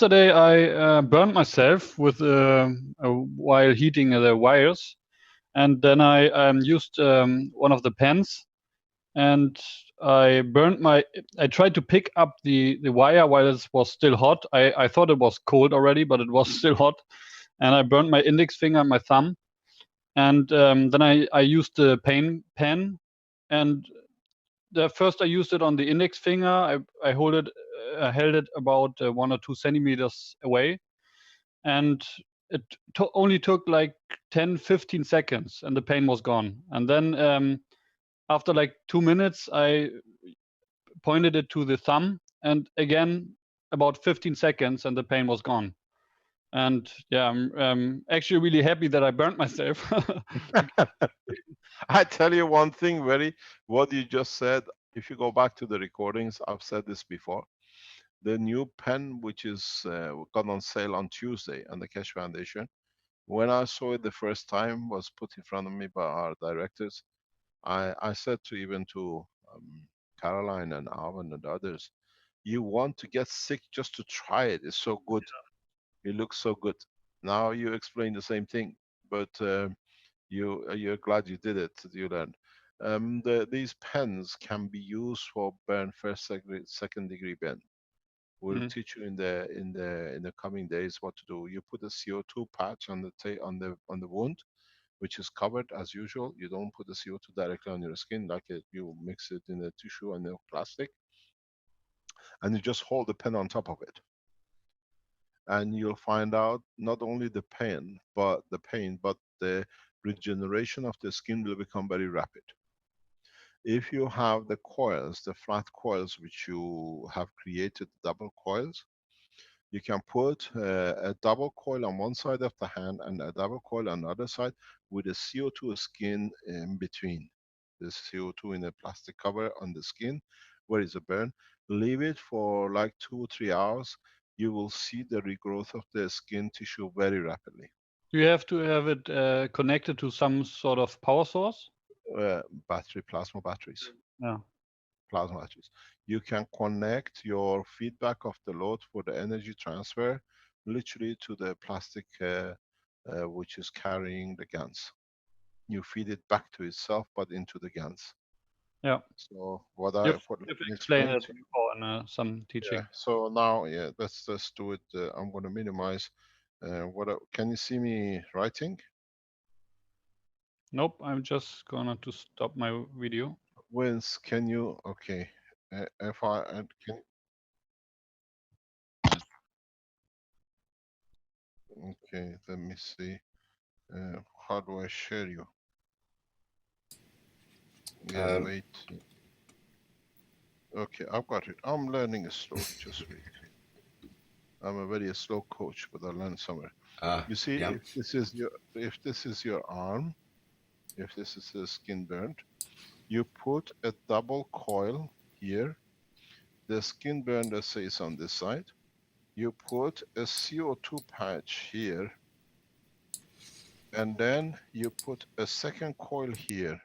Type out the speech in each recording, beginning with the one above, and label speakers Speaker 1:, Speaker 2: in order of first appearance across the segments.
Speaker 1: Yesterday I burned myself with while heating the wires, and then I used one of the pens, and I burned my. I tried to pick up the wire while it was still hot. I thought it was cold already, but it was still hot, and I burned my index finger and my thumb. And then I used the pen, and the first I used it on the index finger. I held it about 1 or 2 centimeters away, and it only took like 10-15 seconds, and the pain was gone. And then after like 2 minutes I pointed it to the thumb, and again about 15 seconds, and the pain was gone. And yeah, I'm actually really happy that I burnt myself.
Speaker 2: I tell you one thing, what you just said. If you go back to the recordings, I've said this before. The new pen, which is got on sale on Tuesday on the Cash Foundation, when I saw it the first time, was put in front of me by our directors. I said to even to Caroline and Arvin and others, you want to get sick just to try it. It's so good. It looks so good. Now you explain the same thing, but you're glad you did it. You learned. These pens can be used for burn first degree, second degree burn. We'll
Speaker 1: Mm.
Speaker 2: teach you in the coming days what to do. You put a CO2 patch on the on the wound, which is covered as usual. You don't put the CO2 directly on your skin like you mix it in the tissue and the plastic, and you just hold the pen on top of it, and you'll find out not only the pain, but the regeneration of the skin will become very rapid. If you have the coils, the flat coils which you have created, double coils, you can put a double coil on one side of the hand and a double coil on the other side with a CO2 skin in between. The CO2 in a plastic cover on the skin where is a burn. Leave it for like 2 or 3 hours. You will see the regrowth of the skin tissue very rapidly.
Speaker 1: Do you have to have it connected to some sort of power source?
Speaker 2: Plasma batteries.
Speaker 1: Yeah.
Speaker 2: Plasma batteries. You can connect your feedback of the load for the energy transfer literally to the plastic which is carrying the GANs. You feed it back to itself, but into the GANs.
Speaker 1: Yeah.
Speaker 2: So
Speaker 1: You've
Speaker 2: let
Speaker 1: you've
Speaker 2: me
Speaker 1: explained
Speaker 2: explain
Speaker 1: it
Speaker 2: to you.
Speaker 1: before in some
Speaker 2: Yeah.
Speaker 1: teaching.
Speaker 2: So now, yeah, let's do it. I'm going to minimize. Can you see me writing?
Speaker 1: Nope, I'm just gonna to stop my video.
Speaker 2: Vince, can you? Okay. If I can. Okay. Let me see. How do I share you? Yeah.
Speaker 3: Um,
Speaker 2: Wait. Okay, I've got it. I'm learning slowly. Just wait. I'm a very slow coach, but I learn somewhere. You see,
Speaker 3: yeah.
Speaker 2: if this is your arm, if this is the skin burnt, you put a double coil here. The skin burn, let's say, is on this side. You put a CO2 patch here, and then you put a second coil here.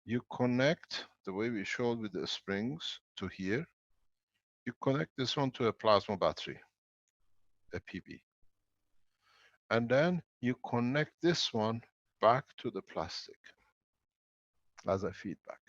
Speaker 2: You connect the way we showed with the springs to here. You connect this one to a plasma battery, a PB. And then you connect this one back to the plastic as a feedback.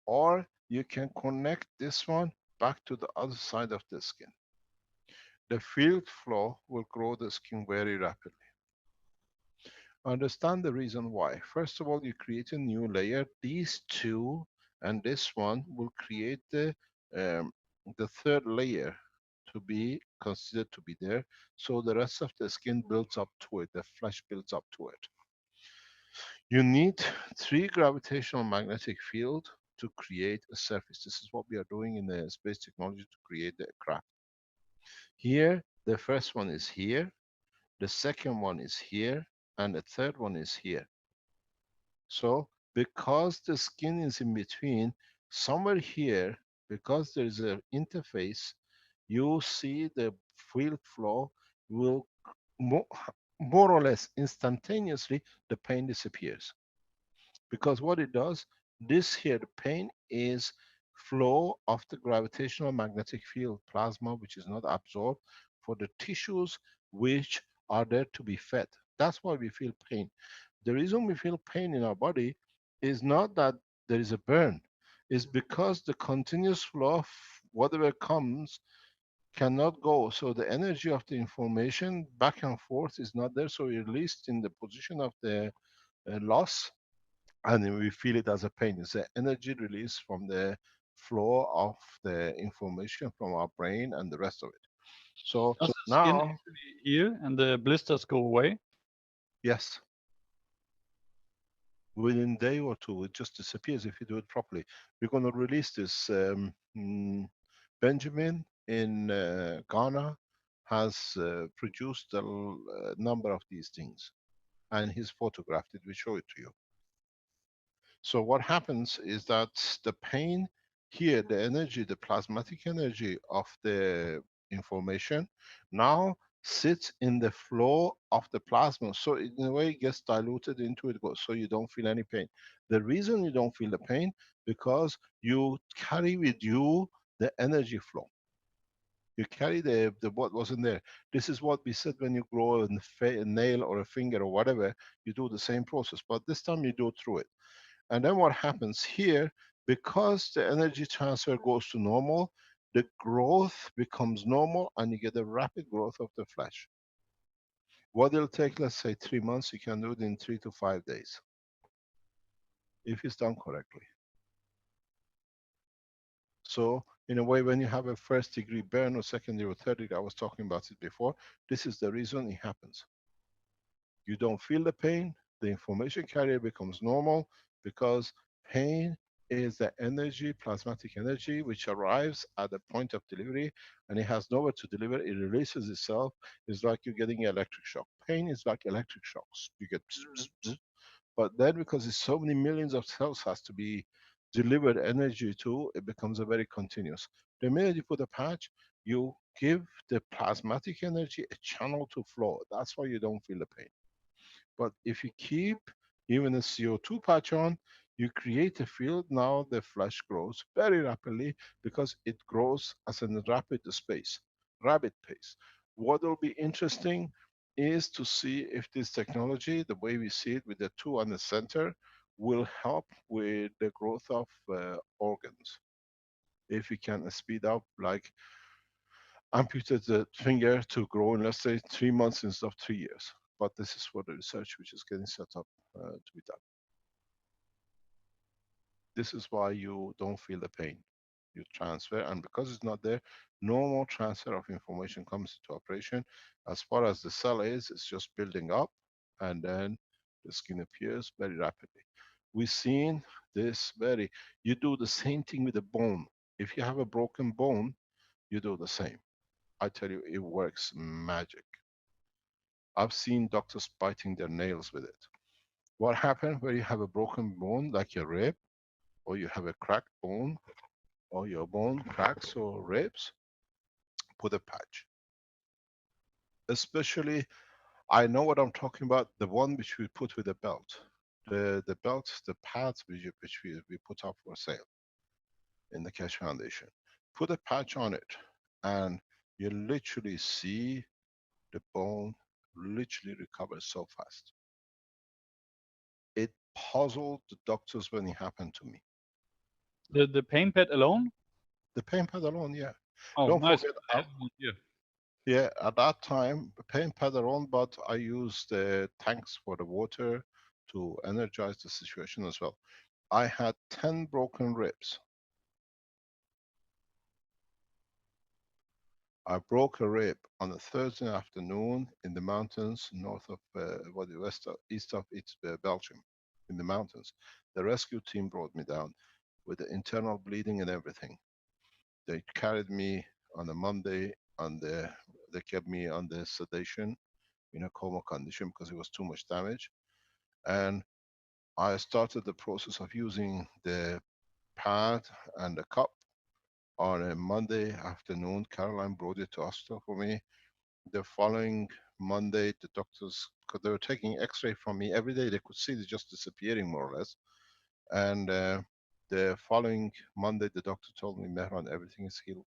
Speaker 2: Or you can connect this one back to the other side of the skin. The field flow will grow the skin very rapidly. Understand the reason why. First of all, you create a new layer. These two and this one will create the third layer to be considered to be there. So the rest of the skin builds up to it, the flesh builds up to it. You need 3 gravitational magnetic field to create a surface. This is what we are doing in the space technology to create the craft. Here, the first one is here, the second one is here, and the third one is here. So, because the skin is in between, somewhere here, because there is an interface, you see the field flow will more, more or less instantaneously, the pain disappears. Because what it does, this here, the pain is flow of the gravitational magnetic field plasma, which is not absorbed, for the tissues which are there to be fed. That's why we feel pain. The reason we feel pain in our body is not that there is a burn, is because the continuous flow of whatever comes cannot go. So the energy of the information back and forth is not there. So we're released in the position of the loss, and then we feel it as a pain. It's the energy release from the flow of the information from our brain and the rest of it. So
Speaker 1: Does the skin
Speaker 2: now,
Speaker 1: actually heal and the blisters go away?
Speaker 2: yes, within a day or two, it just disappears if you do it properly. We're going to release this. Benjamin in Ghana has produced a number of these things, and he's photographed it. We show it to you. So what happens is that the pain here, the energy, the plasmatic energy of the information now sits in the flow of the plasma. So in a way it gets diluted into it, so you don't feel any pain. The reason you don't feel the pain, because you carry with you the energy flow. You carry the what wasn't there. This is what we said when you grow a nail or a finger or whatever, you do the same process, but this time you do it through it. And then what happens here, because the energy transfer goes to normal, the growth becomes normal and you get a rapid growth of the flesh. What it'll take, let's say 3 months, you can do it in 3 to 5 days, if it's done correctly. So in a way, when you have a first degree burn or second degree or third degree, I was talking about it before, this is the reason it happens. You don't feel the pain, the information carrier becomes normal, because pain is the energy, plasmatic energy, which arrives at the point of delivery and it has nowhere to deliver. It releases itself. It's like you're getting electric shock. Pain is like electric shocks. You get bzz, bzz, bzz. But then because it's so many millions of cells has to be delivered energy to, it becomes a very continuous. The minute you put a patch, you give the plasmatic energy a channel to flow. That's why you don't feel the pain. But if you keep even a CO2 patch on, you create a field. Now the flesh grows very rapidly because it grows as a rapid space, rapid pace. What will be interesting is to see if this technology, the way we see it with the two on the center, will help with the growth of organs. If we can speed up, like amputate the finger to grow in, let's say, 3 months instead of 3 years. But this is for the research which is getting set up to be done. This is why you don't feel the pain. You transfer, and because it's not there, normal transfer of information comes into operation. As far as the cell is, it's just building up, and then the skin appears very rapidly. We've seen this very, you do the same thing with the bone. If you have a broken bone, you do the same. I tell you, it works magic. I've seen doctors biting their nails with it. What happens when you have a broken bone, like your rib, or you have a cracked bone, or your bone cracks or ribs? Put a patch. Especially, I know what I'm talking about, the one which we put with the belt. The belt, the pads which we put up for sale in the Keshe Foundation. Put a patch on it, and you literally see the bone literally recover so fast. It puzzled the doctors when it happened to me.
Speaker 1: The pain pad alone?
Speaker 2: The pain pad alone, yeah.
Speaker 1: Oh,
Speaker 2: Don't
Speaker 1: nice.
Speaker 2: forget,
Speaker 1: I have one here.
Speaker 2: yeah, at that time, the pain pad alone, but I used the tanks for the water to energize the situation as well. I had 10 broken ribs. I broke a rib on a Thursday afternoon in the mountains north of, east of Belgium, in the mountains. The rescue team brought me down with the internal bleeding and everything. They carried me on a Monday, they kept me on the sedation in a coma condition because it was too much damage. And I started the process of using the pad and the cup on a Monday afternoon. Caroline brought it to hospital for me. The following Monday, the doctors, because they were taking X-ray from me every day, they could see it just disappearing more or less. And The following Monday, the doctor told me, Mehran, everything is healed.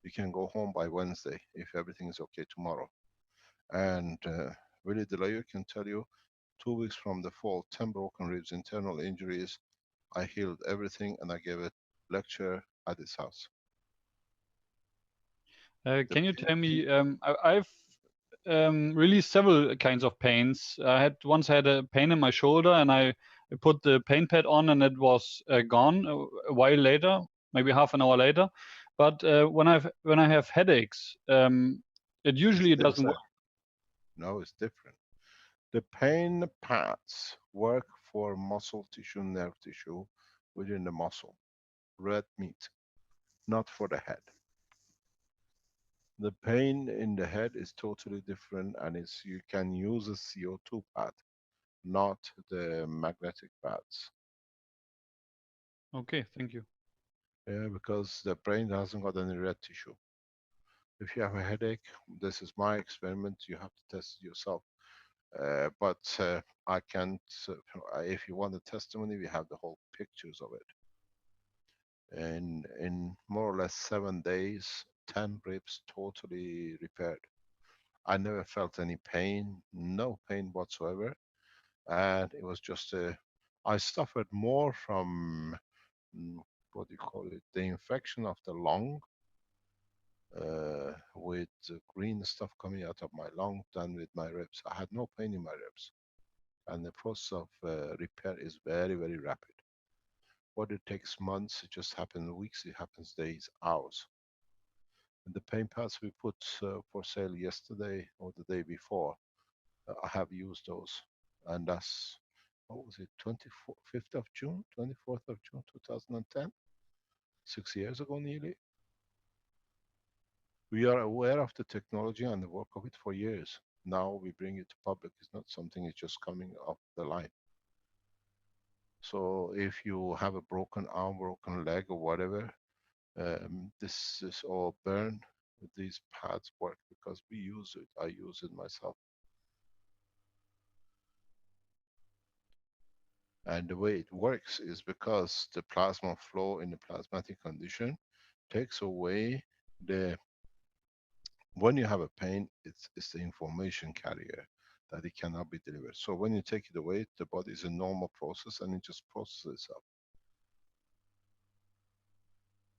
Speaker 2: You can go home by Wednesday if everything is okay tomorrow. And Willie DeLayer can tell you, 2 weeks from the fall, 10 broken ribs, internal injuries. I healed everything and I gave a lecture at his house. The
Speaker 1: Can you
Speaker 2: pain,
Speaker 1: tell me? I've really several kinds of pains. I had once had a pain in my shoulder, and I put the pain pad on, and it was gone a while later, maybe half an hour later. But when I have headaches, it
Speaker 2: it's
Speaker 1: usually
Speaker 2: the
Speaker 1: doesn't
Speaker 2: same.
Speaker 1: work.
Speaker 2: No, it's different. The pain pads work for muscle tissue, nerve tissue within the muscle, red meat, not for the head. The pain in the head is totally different, and it's you can use a CO2 pad, not the magnetic pads.
Speaker 1: Okay, thank you.
Speaker 2: Yeah, because the brain hasn't got any red tissue. If you have a headache, this is my experiment. You have to test it yourself. But I can't. If you want a testimony, we have the whole pictures of it. And in more or less 7 days, 10 ribs totally repaired. I never felt any pain, no pain whatsoever, and it was just a. I suffered more from what do you call it? The infection of the lung, with green stuff coming out of my lung than with my ribs. I had no pain in my ribs, and the process of repair is very, very rapid. What it takes months, it just happens weeks, it happens days, hours. And the pain pads we put for sale yesterday or the day before, I have used those. And that's, what was it, 25th of June, 24th of June 2010, 6 years ago nearly. We are aware of the technology and the work of it for years. Now we bring it to public. It's not something that's just coming off the line. So if you have a broken arm, broken leg, or whatever, this is all burn. These pads work because we use it. I use it myself. And the way it works is because the plasma flow in the plasmatic condition takes away the, when you have a pain, it's the information carrier that it cannot be delivered. So when you take it away, the body is a normal process and it just processes itself.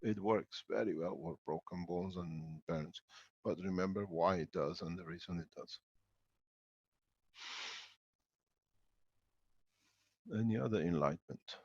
Speaker 2: It works very well with broken bones and burns. But remember why it does and the reason it does. Any other enlightenment?